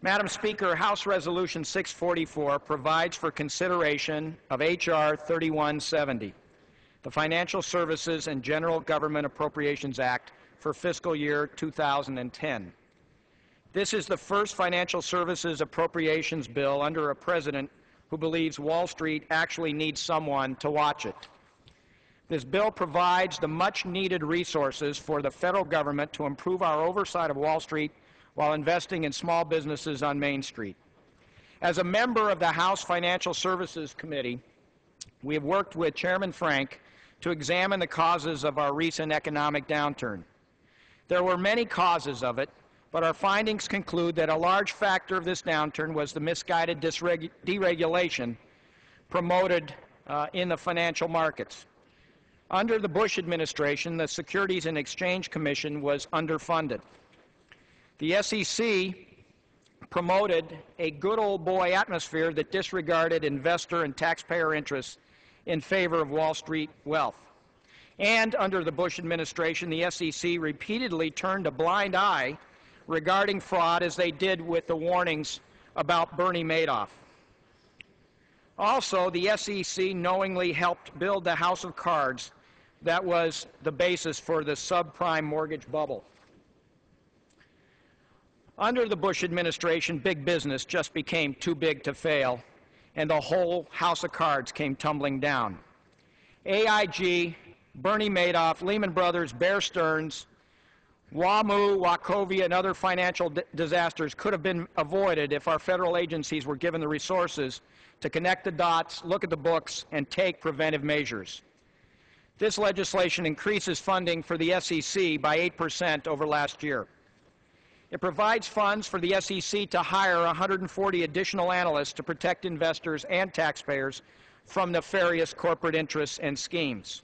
Madam Speaker, House Resolution 644 provides for consideration of H.R. 3170, the Financial Services and General Government Appropriations Act for fiscal year 2010. This is the first financial services appropriations bill under a president who believes Wall Street actually needs someone to watch it. This bill provides the much-needed resources for the federal government to improve our oversight of Wall Street while investing in small businesses on Main Street. As a member of the House Financial Services Committee, we have worked with Chairman Frank to examine the causes of our recent economic downturn. There were many causes of it, but our findings conclude that a large factor of this downturn was the misguided deregulation promoted in the financial markets. Under the Bush administration, the Securities and Exchange Commission was underfunded. The SEC promoted a good old boy atmosphere that disregarded investor and taxpayer interests in favor of Wall Street wealth. And under the Bush administration, the SEC repeatedly turned a blind eye regarding fraud, as they did with the warnings about Bernie Madoff. Also, the SEC knowingly helped build the house of cards that was the basis for the subprime mortgage bubble. Under the Bush administration, big business just became too big to fail, and the whole house of cards came tumbling down. AIG, Bernie Madoff, Lehman Brothers, Bear Stearns, WAMU, Wachovia, and other financial disasters could have been avoided if our federal agencies were given the resources to connect the dots, look at the books, and take preventive measures. This legislation increases funding for the SEC by 8% over last year. It provides funds for the SEC to hire 140 additional analysts to protect investors and taxpayers from nefarious corporate interests and schemes.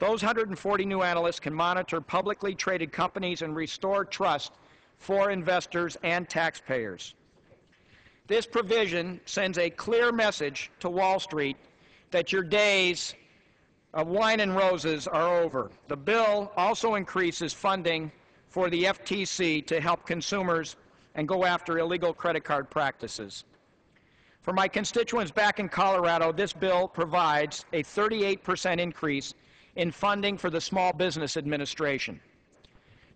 Those 140 new analysts can monitor publicly traded companies and restore trust for investors and taxpayers. This provision sends a clear message to Wall Street that your days of wine and roses are over. The bill also increases funding for the FTC to help consumers and go after illegal credit card practices. For my constituents back in Colorado, this bill provides a 38% increase in funding for the Small Business Administration.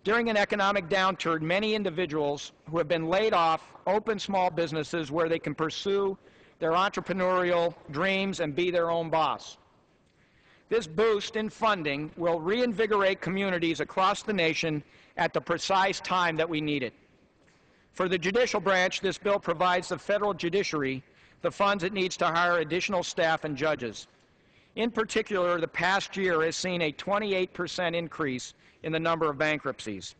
During an economic downturn, many individuals who have been laid off open small businesses where they can pursue their entrepreneurial dreams and be their own boss. This boost in funding will reinvigorate communities across the nation at the precise time that we need it. For the judicial branch, this bill provides the federal judiciary the funds it needs to hire additional staff and judges. In particular, the past year has seen a 28% increase in the number of bankruptcies.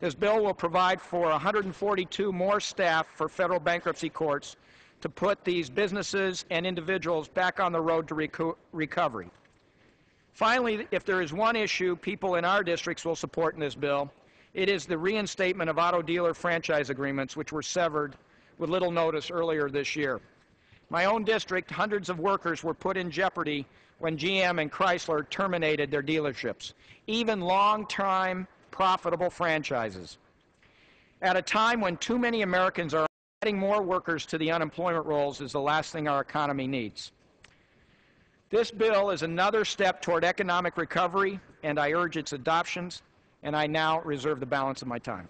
This bill will provide for 142 more staff for federal bankruptcy courts to put these businesses and individuals back on the road to recovery. Finally, if there is one issue people in our districts will support in this bill, it is the reinstatement of auto dealer franchise agreements, which were severed with little notice earlier this year. My own district, hundreds of workers were put in jeopardy when GM and Chrysler terminated their dealerships, even long-time profitable franchises. At a time when too many Americans are adding more workers to the unemployment rolls is the last thing our economy needs. This bill is another step toward economic recovery, and I urge its adoption, and I now reserve the balance of my time.